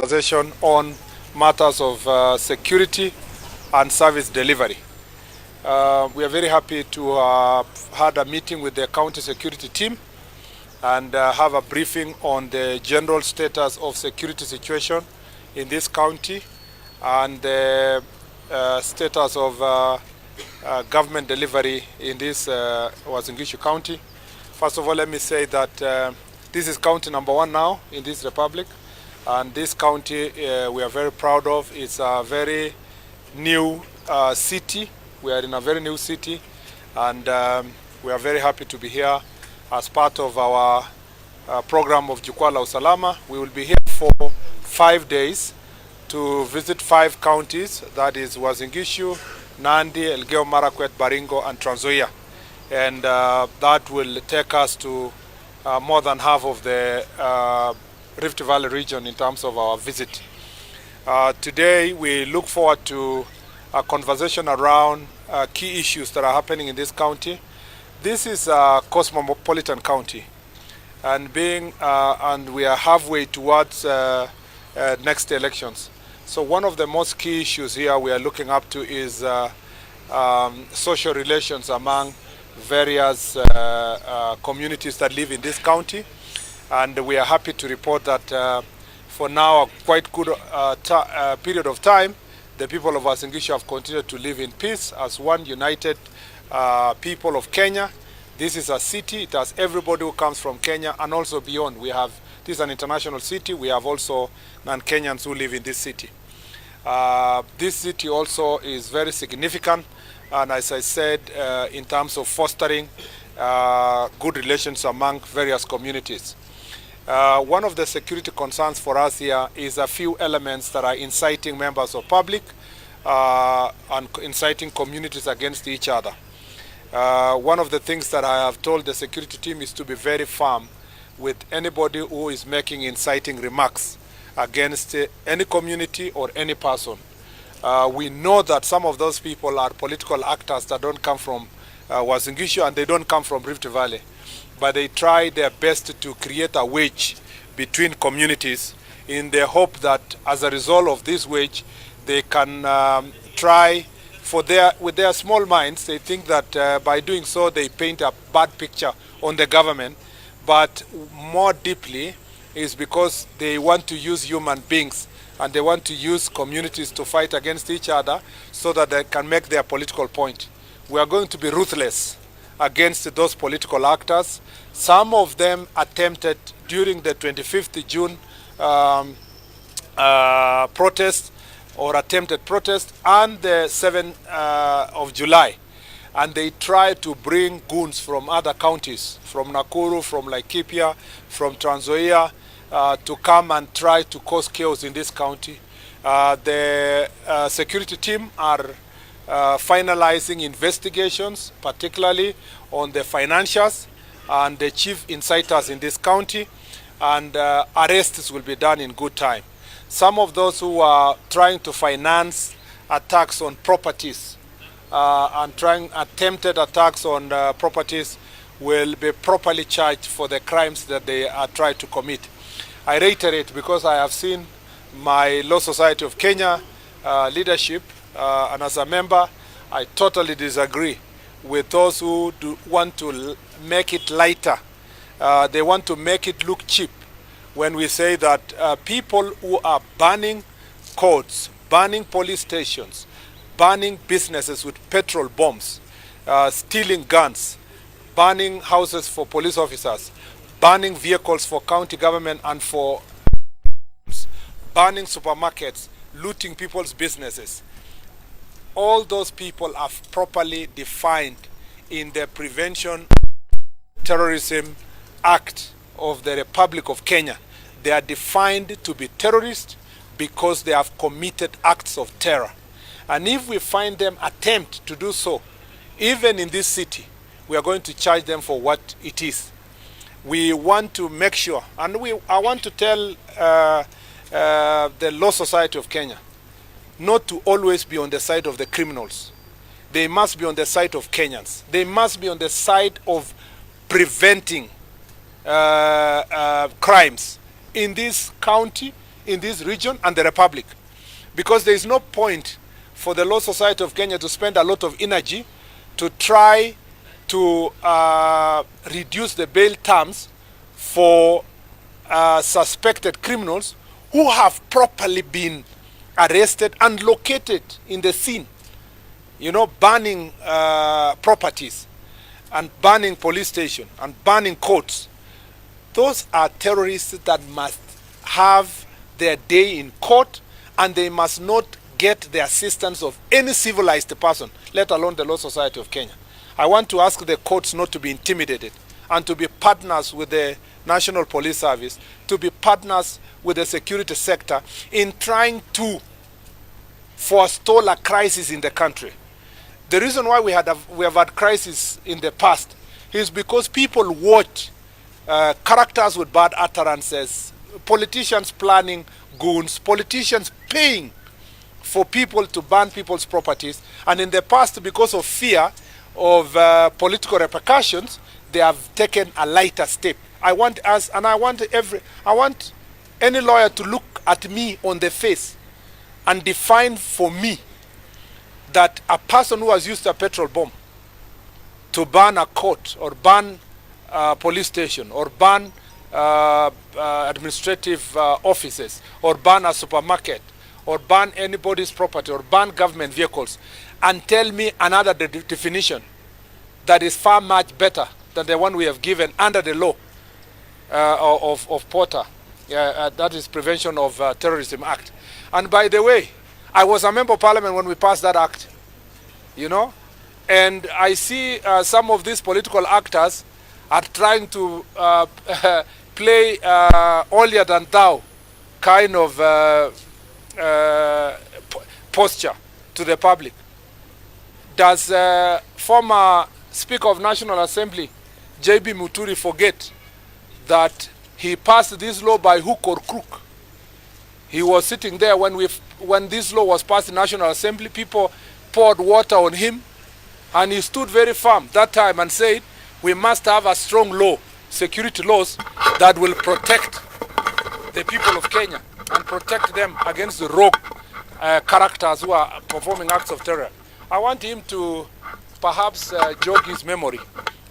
conversation on matters of security and service delivery. We are very happy to have had a meeting with the county security team and have a briefing on the general status of security situation in this county and the status of government delivery in this Uasin Gishu County. First of all, let me say that this is county number 1 now in this republic, and this county we are very proud of. It's a very new city. We are in a very new city, and we are very happy to be here as part of our program of Jukwaa la Usalama. We will be here for 5 days to visit 5 counties, that is Uasin Gishu, Nandi, Elgeyo Marakwet, Baringo, and Trans Nzoia. And that will take us to more than half of the Rift Valley region in terms of our visit. Today we look forward to a conversation around key issues that are happening in this county. This is a cosmopolitan county, and we are halfway towards next elections. So one of the most key issues here we are looking up to is social relations among various communities that live in this county, and we are happy to report that for now a quite good period of time, the people of Uasin Gishu have continued to live in peace as one united people of Kenya. This is a city, it has everybody who comes from Kenya and also beyond. This is an international city. We have also non-Kenyans who live in this city. This city also is very significant, and as I said, in terms of fostering good relations among various communities. One of the security concerns for us here is a few elements that are inciting members of public and inciting communities against each other. One of the things that I have told the security team is to be very firm with anybody who is making inciting remarks against any community or any person. We know that some of those people are political actors that don't come from Uasin Gishu and they don't come from Rift Valley, but they try their best to create a wedge between communities in the hope that as a result of this wedge they can try with their small minds. They think that by doing so they paint a bad picture on the government, but more deeply is because they want to use human beings and they want to use communities to fight against each other so that they can make their political point. We are going to be ruthless against those political actors. Some of them attempted during the 25th June protest or attempted protest and the 7th of July. And they tried to bring goons from other counties, from Nakuru, from Laikipia, from Trans Nzoia, to come and try to cause chaos in this county. The security team are finalizing investigations, particularly on the financiers and the chief inciters in this county, and arrests will be done in good time. Some of those who are trying to finance attacks on properties and attempted attacks on properties will be properly charged for the crimes that they are trying to commit. I reiterate, because I have seen my Law Society of Kenya leadership, and as a member, I totally disagree with those who want to make it lighter. They want to make it look cheap when we say that people who are burning courts, burning police stations, burning businesses with petrol bombs, stealing guns, burning houses for police officers, burning vehicles for county government and for burning supermarkets, looting people's businesses. All those people are properly defined in the Prevention Terrorism Act of the Republic of Kenya. They are defined to be terrorists because they have committed acts of terror. And if we find them attempt to do so, even in this city, we are going to charge them for what it is. We want to make sure, and I want to tell the Law Society of Kenya not to always be on the side of the criminals. They must be on the side of Kenyans. They must be on the side of preventing crimes in this county, in this region and the Republic. Because there is no point for the Law Society of Kenya to spend a lot of energy to try to reduce the bail terms for suspected criminals who have properly been arrested and located in the scene. You know, burning properties and burning police station and burning courts. Those are terrorists that must have their day in court, and they must not get the assistance of any civilized person, let alone the Law Society of Kenya. I want to ask the courts not to be intimidated and to be partners with the National Police Service, to be partners with the security sector in trying to forestall a crisis in the country. The reason why we have had crisis in the past is because people watch characters with bad utterances, politicians planning goons, politicians paying for people to burn people's properties, and in the past, because of fear of political repercussions, they have taken a lighter step. I want any lawyer to look at me on the face and define for me that a person who has used a petrol bomb to burn a court or burn a police station or burn administrative offices or burn a supermarket or burn anybody's property or burn government vehicles, and tell me another definition that is far much better than the one we have given under the law of Porter, that is Prevention of Terrorism Act. And by the way, I was a member of parliament when we passed that act, you know, and I see some of these political actors are trying to play holier than thou kind of posture to the public. Does former Speaker of National Assembly J.B. Muturi forget that he passed this law by hook or crook? He was sitting there when this law was passed in National Assembly. People poured water on him, and he stood very firm that time and said, we must have a strong law, security laws, that will protect the people of Kenya and protect them against the rogue characters who are performing acts of terror. I want him to perhaps jog his memory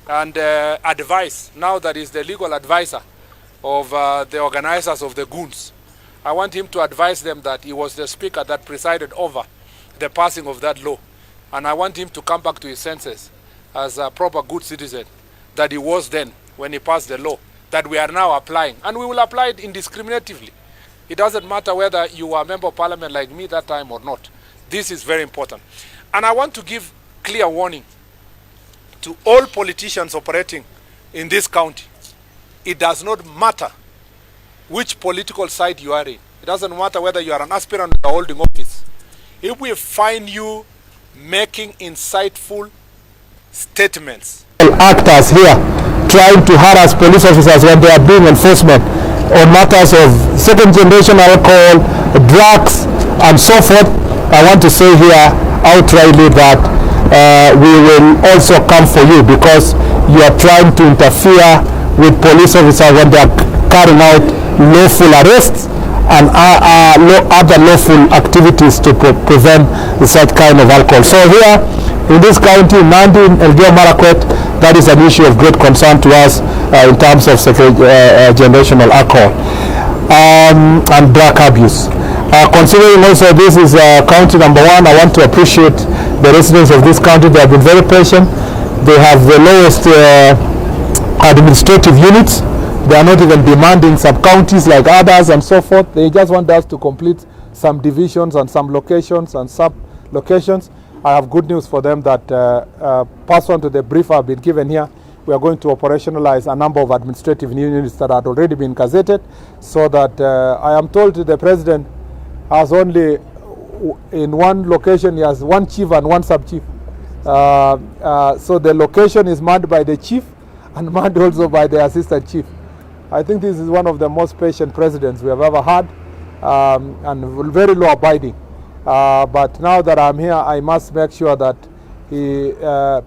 and advise, now that he's the legal advisor of the organizers of the goons. I want him to advise them that he was the speaker that presided over the passing of that law. And I want him to come back to his senses as a proper good citizen that he was then when he passed the law, that we are now applying. And we will apply it indiscriminatively. It doesn't matter whether you were a member of parliament like me that time or not. This is very important. And I want to give clear warning to all politicians operating in this county. It does not matter which political side you are in. It doesn't matter whether you are an aspirant or holding office. If we find you making insightful statements, actors here trying to harass police officers when they are doing enforcement on matters of second generation alcohol, drugs, and so forth, I want to say here outrightly that we will also come for you, because you are trying to interfere with police officers when they are carrying out lawful arrests and other lawful activities to prevent such kind of alcohol. So here in this county, Nandi, Elgeyo Marakwet, that is an issue of great concern to us in terms of generational alcohol and drug abuse. Considering also this is county number 1, I want to appreciate the residents of this county. They have been very patient. They have the lowest administrative units. They are not even demanding sub-counties like others and so forth. They just want us to complete some divisions and some locations and sub-locations. I have good news for them that pursuant to the brief I've been given here, we are going to operationalize a number of administrative units that had already been gazetted, so that I am told the president has only, in one location, he has one chief and one sub-chief. So the location is manned by the chief and manned also by the assistant chief. I think this is one of the most patient presidents we have ever had, and very law abiding. But now that I'm here, I must make sure that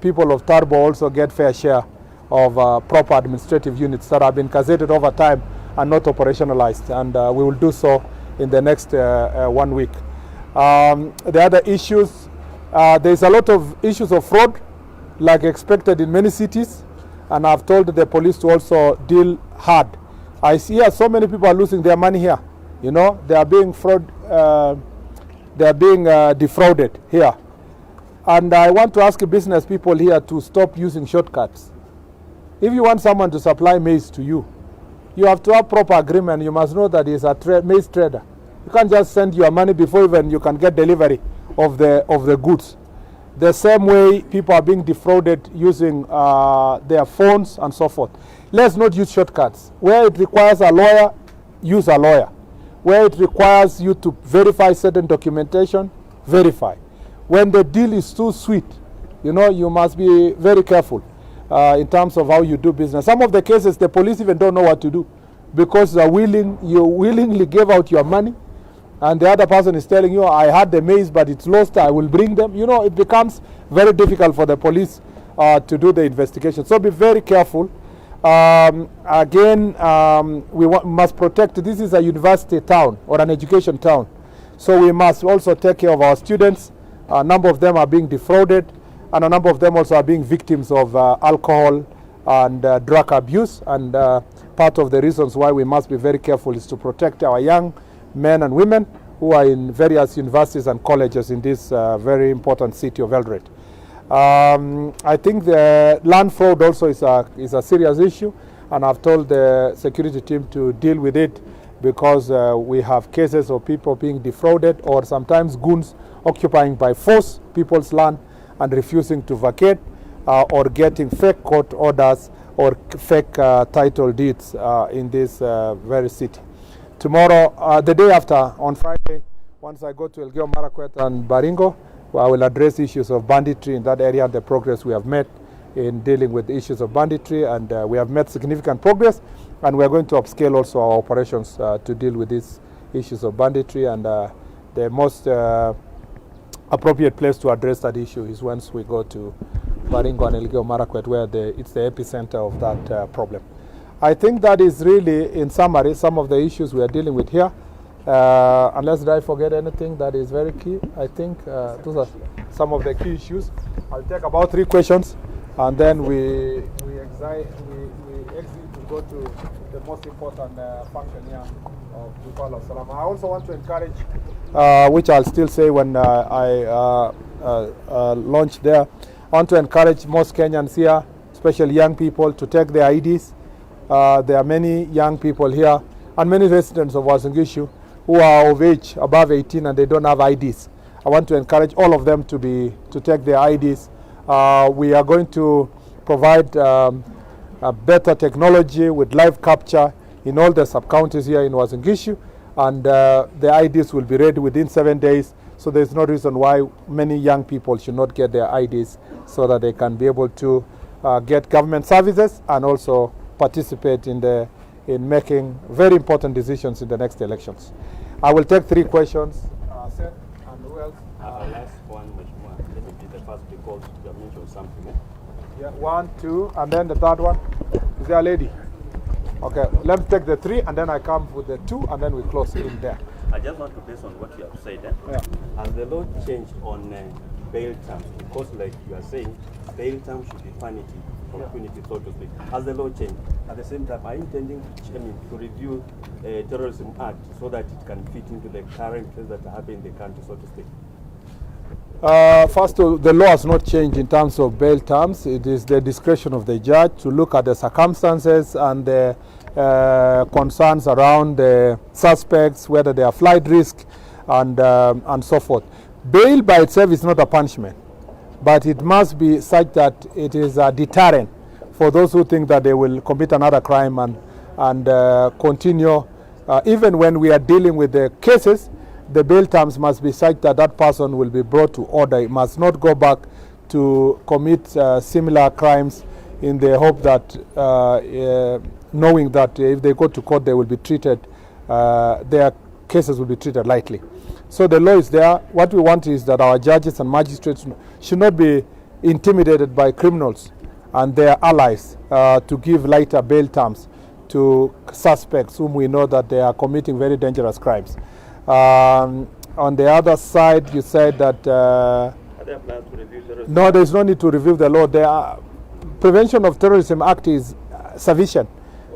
people of Turbo also get fair share of proper administrative units that have been gazetted over time and not operationalized. And we will do so in the next 1 week. The other issues, there's a lot of issues of fraud, like expected in many cities, and I've told the police to also deal hard. I see here so many people are losing their money here. You know, they are being defrauded here. And I want to ask business people here to stop using shortcuts. If you want someone to supply maize to you, you have to have proper agreement. You must know that he's a maize trader. You can't just send your money before even you can get delivery of the goods. The same way people are being defrauded using their phones and so forth. Let's not use shortcuts. Where it requires a lawyer, use a lawyer. Where it requires you to verify certain documentation, verify. When the deal is too sweet, you know, you must be very careful in terms of how you do business. Some of the cases, the police even don't know what to do because you willingly gave out your money, and the other person is telling you, I had the maize, but it's lost, I will bring them. You know, it becomes very difficult for the police to do the investigation. So be very careful. Again, we must protect. This is a university town or an education town. So we must also take care of our students. A number of them are being defrauded, and a number of them also are being victims of alcohol and drug abuse. And part of the reasons why we must be very careful is to protect our young men and women who are in various universities and colleges in this very important city of Eldoret. I think the land fraud also is a serious issue, and I've told the security team to deal with it because we have cases of people being defrauded, or sometimes goons occupying by force people's land and refusing to vacate, or getting fake court orders or fake title deeds in this very city. Tomorrow, the day after, on Friday, once I go to Elgeyo Marakwet and Baringo, I will address issues of banditry in that area and the progress we have made in dealing with issues of banditry, and we have made significant progress, and we are going to upscale also our operations to deal with these issues of banditry, and the most appropriate place to address that issue is once we go to Baringo and Elgeyo Marakwet, where it's the epicenter of that problem. I think that is really, in summary, some of the issues we are dealing with here. Unless did I forget anything that is very key, I think those are some of the key issues. I'll take about 3 questions, and then we exit to go to the most important function here of Ducal of Salam. I also want to encourage, which I'll still say when I launch there, I want to encourage most Kenyans here, especially young people, to take their IDs. There are many young people here and many residents of Uasin Gishu who are of age above 18 and they don't have IDs. I want to encourage all of them to take their IDs. We are going to provide a better technology with live capture in all the sub-counties here in Uasin Gishu, and the IDs will be ready within 7 days. So there's no reason why many young people should not get their IDs so that they can be able to get government services and also participate in making very important decisions in the next elections. I will take 3 questions. Seth, and who else? Last one, much more. Let me be the first because you have mentioned something. Yeah, 1, 2, and then the third one. Is there a lady? Okay, let me take the 3, and then I come with the 2, and then we close in there. I just want to base on what you have said. Yeah. Has the law changed on bail terms? Because like you are saying, bail terms should be vanity from impunity, so to speak. Has the law changed? At the same time, are you intending to review Terrorism Act so that it can fit into the current trends that are happening in the country, so to speak? First, the law has not changed in terms of bail terms. It is the discretion of the judge to look at the circumstances and the concerns around the suspects, whether they are flight risk and so forth. Bail by itself is not a punishment, but it must be such that it is a deterrent for those who think that they will commit another crime and continue. Even when we are dealing with the cases, the bail terms must be such that that person will be brought to order. It must not go back to commit similar crimes in the hope that knowing that if they go to court they will be treated, their cases will be treated lightly. So the law is there. What we want is that our judges and magistrates should not be intimidated by criminals and their allies to give lighter bail terms to suspects whom we know that they are committing very dangerous crimes. On the other side, you said that Are there plans to review terrorism? no, there is no need to review the law. The Prevention of Terrorism Act is sufficient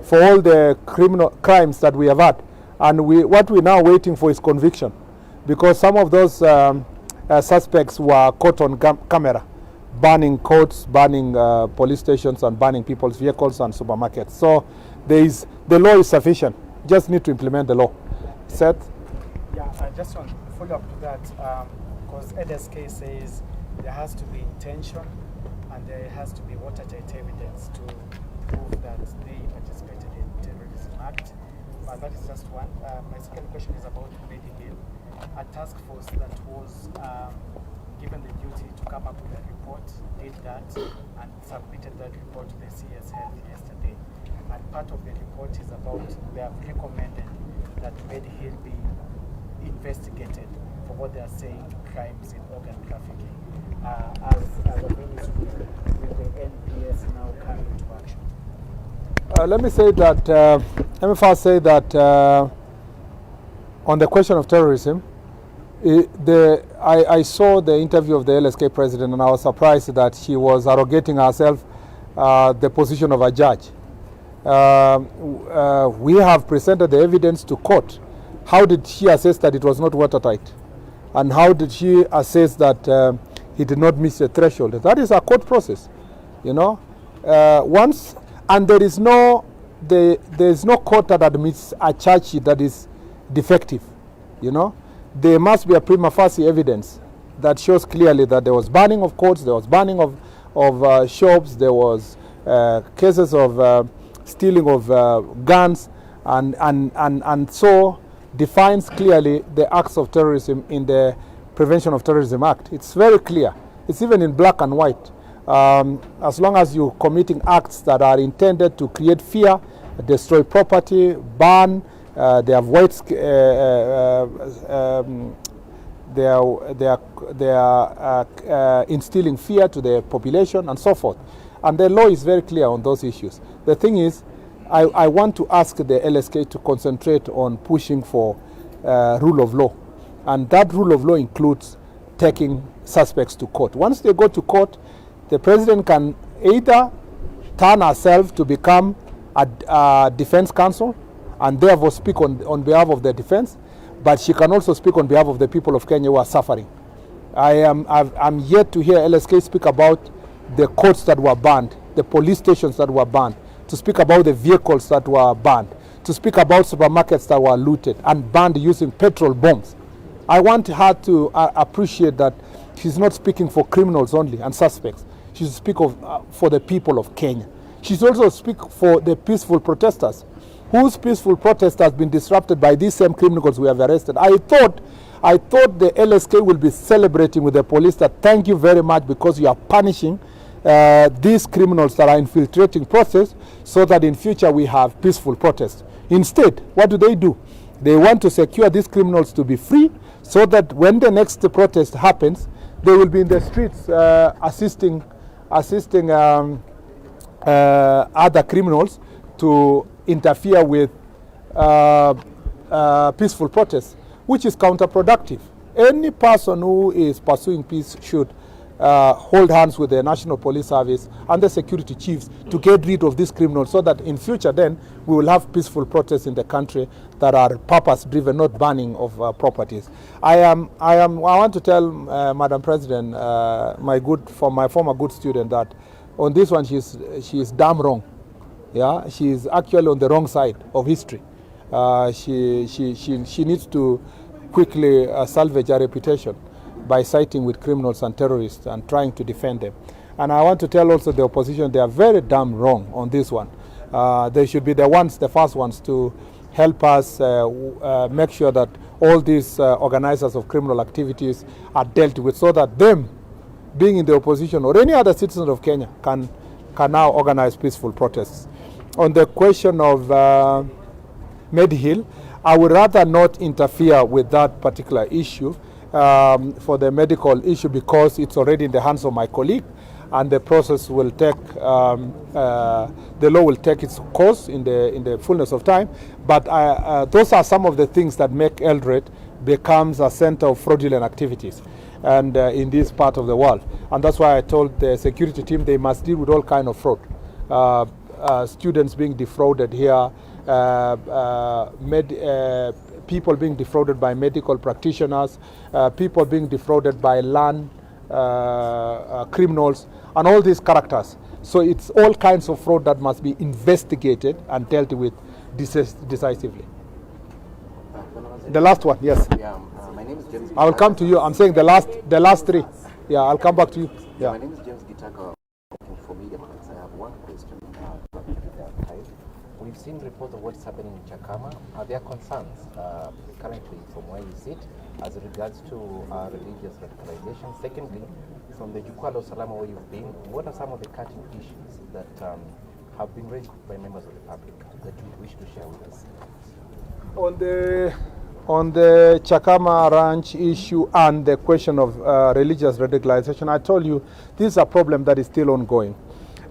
for all the criminal crimes that we have had, and what we're now waiting for is conviction, because some of those suspects were caught on camera, burning courts, burning police stations, and burning people's vehicles and supermarkets. So the law is sufficient. Just need to implement the law. Seth? Yeah, just on follow up to that, because LSK says there has to be intention and there has to be watertight evidence to prove that they participated in Terrorism Act. That is just one. My second question is about Medihill, a task force that was given the duty to come up with a report, did that, and submitted that report to the CS Health yesterday. And part of the report is about, they have recommended that Medihill be investigated for what they are saying, crimes in organ trafficking. As a ministry, will the NPS now come into action? Let me first say that on the question of terrorism, I saw the interview of the LSK president, and I was surprised that she was arrogating herself the position of a judge. We have presented the evidence to court. How did she assess that it was not watertight? And how did she assess that he did not miss the threshold? That is a court process, you know. And there is no court that admits a charge sheet that is defective, you know. There must be a prima facie evidence that shows clearly that there was burning of courts, there was burning of shops, there was cases of stealing of guns, and so defines clearly the acts of terrorism in the Prevention of Terrorism Act. It's very clear. It's even in black and white. As long as you're committing acts that are intended to create fear, destroy property, burn, they avoid, they are instilling fear to the population and so forth. And the law is very clear on those issues. The thing is, I want to ask the LSK to concentrate on pushing for rule of law. And that rule of law includes taking suspects to court. Once they go to court, the president can either turn herself to become a defense counsel and therefore speak on behalf of the defense, but she can also speak on behalf of the people of Kenya who are suffering. I'm yet to hear LSK speak about the courts that were burned, the police stations that were burned, to speak about the vehicles that were burned, to speak about supermarkets that were looted and burned using petrol bombs. I want her to appreciate that she's not speaking for criminals only and suspects. She should speak for the people of Kenya. She should also speak for the peaceful protesters, whose peaceful protest has been disrupted by these same criminals we have arrested. I thought the LSK will be celebrating with the police that thank you very much because you are punishing these criminals that are infiltrating process so that in future we have peaceful protests. Instead, what do? They want to secure these criminals to be free so that when the next protest happens, they will be in the streets assisting other criminals to interfere with peaceful protests, which is counterproductive. Any person who is pursuing peace should hold hands with the National Police Service and the security chiefs to get rid of these criminals so that in future then we will have peaceful protests in the country that are purpose driven, not burning of properties. I want to tell Madam President, my former good student, that on this one she is damn wrong. Yeah, she is actually on the wrong side of history. She needs to quickly salvage her reputation by siding with criminals and terrorists and trying to defend them. And I want to tell also the opposition they are very damn wrong on this one. They should be the first ones to help us make sure that all these organizers of criminal activities are dealt with so that them, being in the opposition or any other citizen of Kenya, can now organize peaceful protests. On the question of Medihill, I would rather not interfere with that particular issue for the medical issue because it's already in the hands of my colleague, and the process will take, the law will take its course in the fullness of time. But those are some of the things that make Eldred becomes a center of fraudulent activities and in this part of the world. And that's why I told the security team they must deal with all kind of fraud. Students being defrauded here, people being defrauded by medical practitioners, people being defrauded by land criminals, and all these characters. So it's all kinds of fraud that must be investigated and dealt with decisively. The last one, yes. Yeah, my name is James. I will come to you. I'm saying the last three. Yeah, I'll come back to you. Yeah. My name is James Gachagua for Media Markets. I have one question. We've seen reports of what's happening in Chakama. Are there concerns currently from where you sit as regards to religious radicalization? Secondly, from the Jukwaa la Usalama where you've been, what are some of the cutting issues that have been raised by members of the public that you wish to share with us? On the Chakama Ranch issue and the question of religious radicalization, I told you this is a problem that is still ongoing.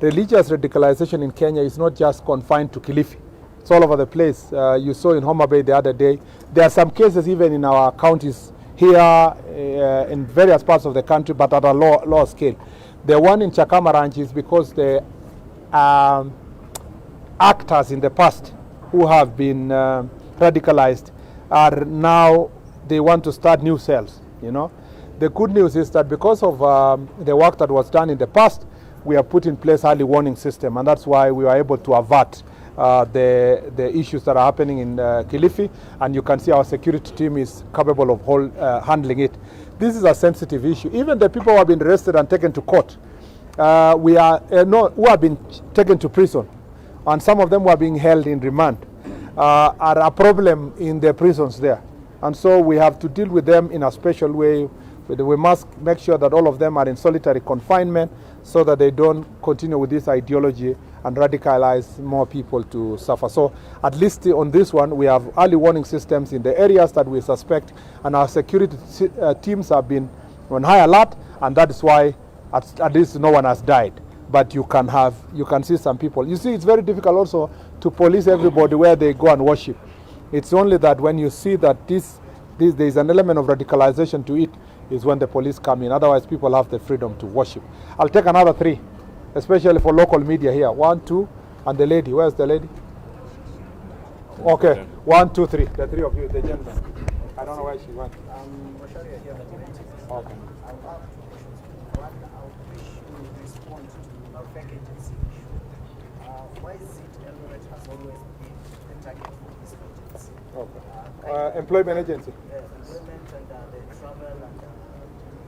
Religious radicalization in Kenya is not just confined to Kilifi. It's all over the place. You saw in Homa Bay the other day. There are some cases even in our counties here in various parts of the country, but at a lower scale. The one in Chakama Ranch is because the actors in the past who have been radicalized are now, they want to start new cells, you know. The good news is that because of the work that was done in the past, we have put in place early warning system, and that's why we were able to avert the issues that are happening in Kilifi, and you can see our security team is capable of handling it. This is a sensitive issue. Even the people who have been arrested and taken to court, who have been taken to prison, and some of them who are being held in remand, are a problem in the prisons there. And so we have to deal with them in a special way. We must make sure that all of them are in solitary confinement so that they don't continue with this ideology and radicalize more people to suffer. So at least on this one, we have early warning systems in the areas that we suspect, and our security teams have been on high alert, and that is why at least no one has died. But you can see some people. You see, it's very difficult also to police everybody where they go and worship. It's only that when you see that there is an element of radicalization to it, is when the police come in. Otherwise, people have the freedom to worship. I'll take another three, especially for local media here. 1, 2, and the lady. Where's the lady? Okay, 1, 2, 3. The three of you, the gentleman. I don't know where she went. Okay. Why is it Eldoret has always been the target for these agents? Okay. Employment agency. Employment and the travel and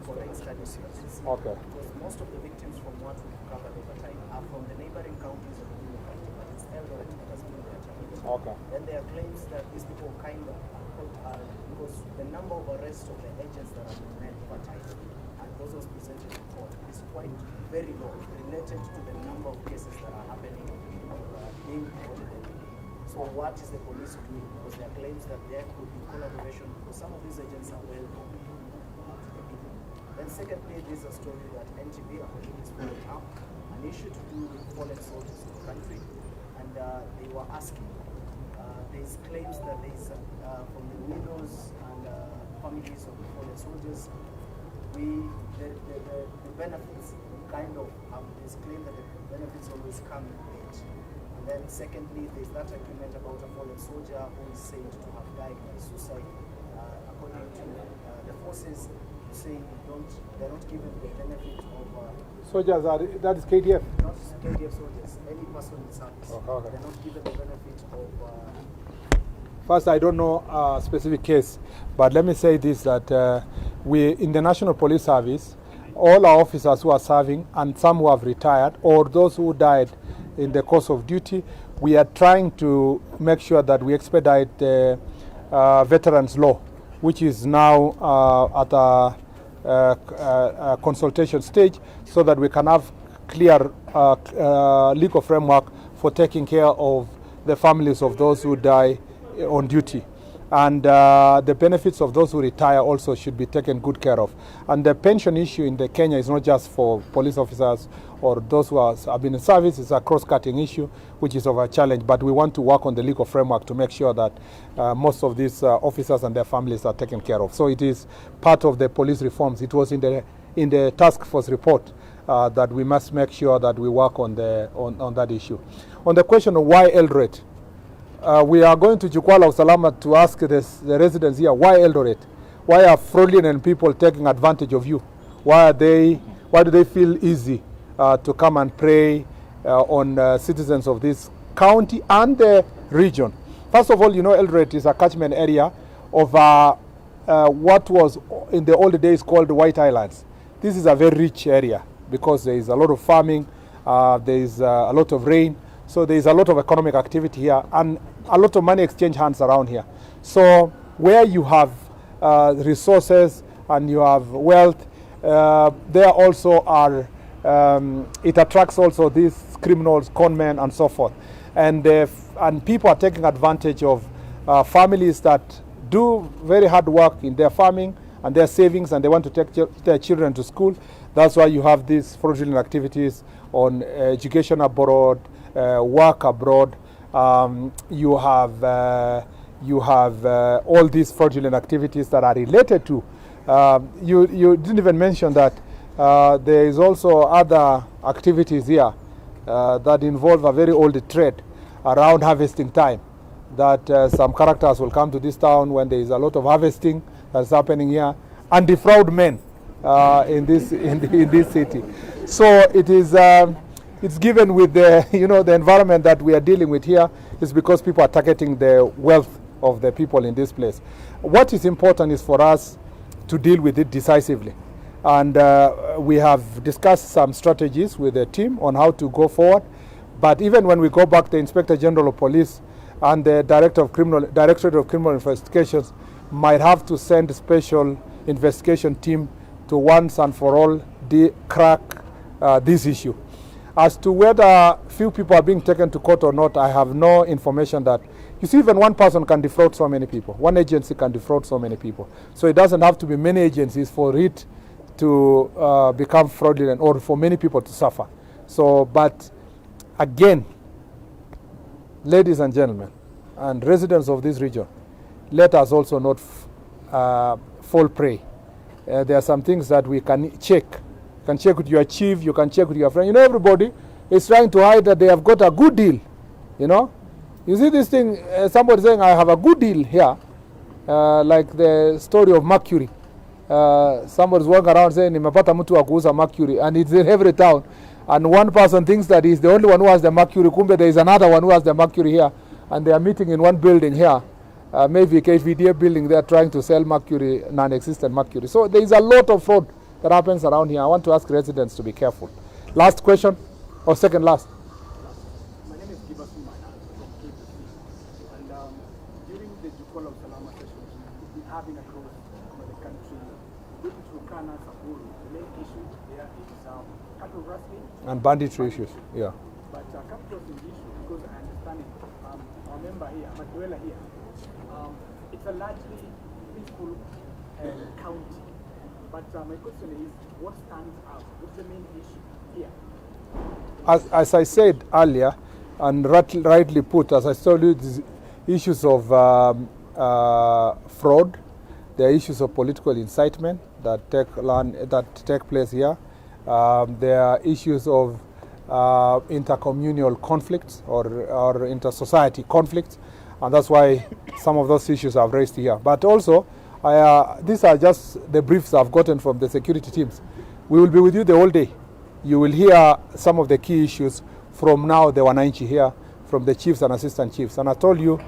foreign study services. Okay. Because most of the victims from what we've covered over time are from the neighboring counties of the county, but it's Eldoret that has been their target. Okay. Then there are claims that these people kind of because the number of arrests of the agents that have been made over time and those who presented in court is quite very low related to the number of cases that are happening being reported. So what is the police doing? Because there are claims that there could be collaboration because some of these agents are well known to the people. Then secondly, there's a story that NTV is following up, an issue to do with fallen soldiers in the country, and they were asking, there's claims that there's from the widows and families of the fallen soldiers, the benefits kind of there's claim that the benefits always come late. And then secondly, there's that argument about a fallen soldier who is said to have died by suicide. According to the forces, saying they're not given the benefit of soldiers that is KDF. Not KDF soldiers, any person in service. Okay. They're not given the benefit of. First, I don't know a specific case, but let me say this: that we in the National Police Service, all our officers who are serving and some who have retired or those who died in the course of duty, we are trying to make sure that we expedite the veterans law, which is now at a consultation stage, so that we can have clear legal framework for taking care of the families of those who die on duty. And the benefits of those who retire also should be taken good care of. And the pension issue in the Kenya is not just for police officers or those who have been in service. It's a cross-cutting issue, which is of a challenge. But we want to work on the legal framework to make sure that most of these officers and their families are taken care of. So it is part of the police reforms. It was in the task force report that we must make sure that we work on that issue. On the question of why Eldoret, we are going to Jukwaa Usalama to ask the residents here, why Eldoret? Why are fraudulent people taking advantage of you? Why do they feel easy to come and prey on citizens of this county and the region? First of all, you know, Eldoret is a catchment area of what was in the old days called the White Islands. This is a very rich area because there is a lot of farming, there is a lot of rain. So there is a lot of economic activity here and a lot of money exchange hands around here. So where you have resources and you have wealth, there also are, it attracts also these criminals, conmen and so forth. And people are taking advantage of families that do very hard work in their farming and their savings, and they want to take their children to school. That's why you have these fraudulent activities on education abroad, work abroad. You have all these fraudulent activities that are related to. You didn't even mention that there is also other activities here that involve a very old trade around harvesting time. That some characters will come to this town when there is a lot of harvesting that's happening here and defraud men in this city. So it is. It's given with the the environment that we are dealing with here is because people are targeting the wealth of the people in this place. What is important is for us to deal with it decisively, and we have discussed some strategies with the team on how to go forward. But even when we go back, the Inspector General of Police and the Directorate of Criminal Investigations might have to send a special investigation team to once and for all crack this issue. As to whether few people are being taken to court or not, I have no information that. You see, even one person can defraud so many people. One agency can defraud so many people. So it doesn't have to be many agencies for it to become fraudulent or for many people to suffer. So, but again, ladies and gentlemen, and residents of this region, let us also not fall prey. There are some things that we can check. You can check with your chief, you can check with your friend. Everybody is trying to hide that they have got a good deal. You see this thing, somebody saying, I have a good deal here, like the story of Mercury. Somebody's walking around saying, nimepata mtu wa kuuza Mercury, and it's in every town. And one person thinks that he's the only one who has the Mercury. Kumbe there is another one who has the Mercury here, and they are meeting in one building here. Maybe KVDA building, they are trying to sell Mercury, non-existent Mercury. So there is a lot of fraud that happens around here. I want to ask residents to be careful. Last question, or second last? My name is Giba Sumana from KPC. And during the Jukwaa Usalama sessions we've been having across the country, with Turkana, Samburu, the main issue there is cattle rustling And banditry issues, yeah. But cattle rustling issue, because I understand it, our member here, my dweller here, it's a largely peaceful county. But my question is, what stands out? What's the main issue here? As I said earlier, and rightly put, as I told you, these issues of fraud, there are issues of political incitement that take place here. There are issues of intercommunal conflicts or inter-society conflicts, and that's why some of those issues are raised here. But also, these are just the briefs I've gotten from the security teams. We will be with you the whole day. You will hear some of the key issues from now the wananchi here, from the chiefs and assistant chiefs. And I told you,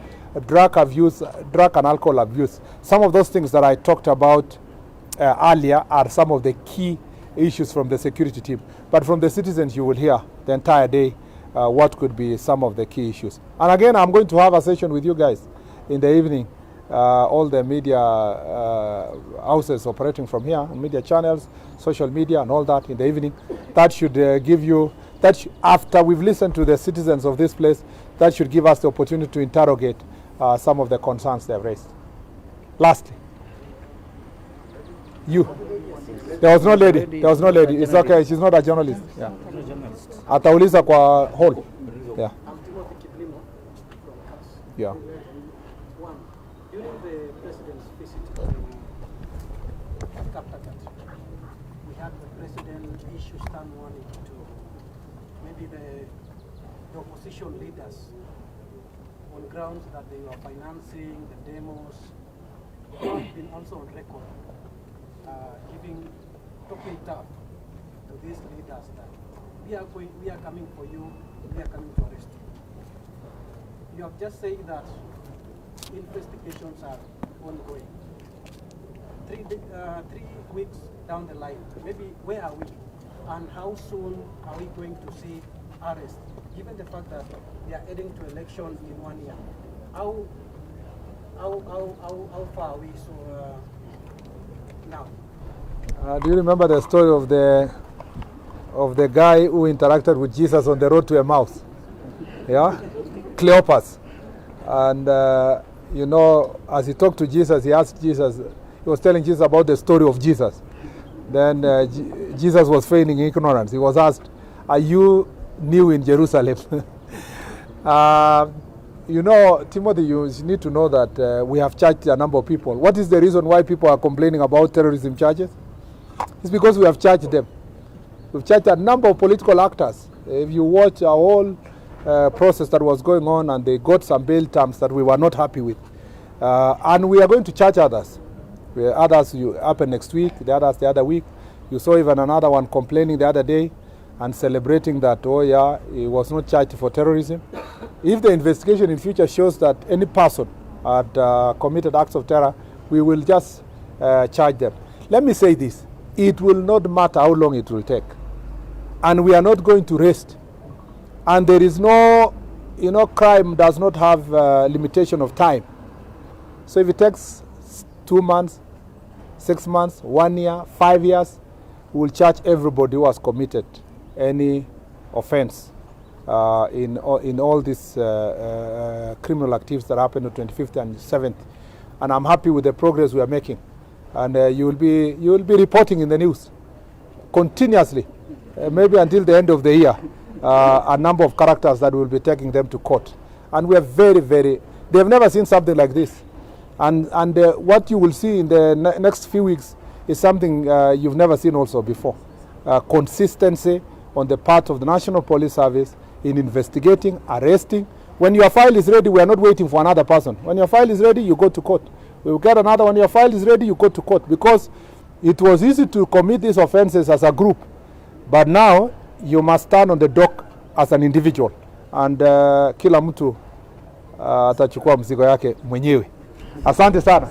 drug and alcohol abuse. Some of those things that I talked about earlier are some of the key issues from the security team. But from the citizens, you will hear the entire day what could be some of the key issues. And again, I'm going to have a session with you guys in the evening. All the media houses operating from here, media channels, social media and all that in the evening. That should give you, after we've listened to the citizens of this place, that should give us the opportunity to interrogate some of the concerns they've raised. Lastly. You. There was no lady. There was no lady. It's okay. She's not a journalist. Yeah. Atauliza kwa hall. Yeah. Yeah. During the president's visit to Kaptagat, we had the president issue stand 182. Maybe the opposition leaders, on grounds that they were financing the demos, have been also on record talking tough to these leaders that we are coming for you, we are coming to arrest you. You have just said that investigations are ongoing. 3 weeks down the line, maybe where are we? And how soon are we going to see arrest? Given the fact that we are heading to election in 1 year, how far are we now? Do you remember the story of the guy who interacted with Jesus on the road to Emmaus? Yeah, Cleopas, and you know, as he talked to Jesus, he asked Jesus. He was telling Jesus about the story of Jesus. Then Jesus was feigning ignorance. He was asked, "Are you new in Jerusalem?" You know, Timothy, you need to know that we have charged a number of people. What is the reason why people are complaining about terrorism charges? It's because we have charged them. We've charged a number of political actors. If you watch our whole process that was going on, and they got some bail terms that we were not happy with. And we are going to charge others. Others happen next week, the others the other week. You saw even another one complaining the other day and celebrating that, oh yeah, he was not charged for terrorism. If the investigation in future shows that any person had committed acts of terror, we will just charge them. Let me say this. It will not matter how long it will take. And we are not going to rest. And there is no, you know, crime does not have limitation of time. So if it takes 2 months, 6 months, 1 year, 5 years, we will charge everybody who has committed any offense in all these criminal activities that happened on 25th and 7th. And I'm happy with the progress we are making. And you will be reporting in the news continuously, maybe until the end of the year, a number of characters that will be taking them to court. And we are very, very, they have never seen something like this. And what you will see in the next few weeks is something you've never seen also before. Consistency on the part of the National Police Service in investigating, arresting. When your file is ready, we are not waiting for another person. When your file is ready, you go to court. We will get another one. Your file is ready, you go to court. Because it was easy to commit these offenses as a group. But now, you must stand on the dock as an individual. And kila mtu atachukua mzigo yake mwenyewe. Asante sana.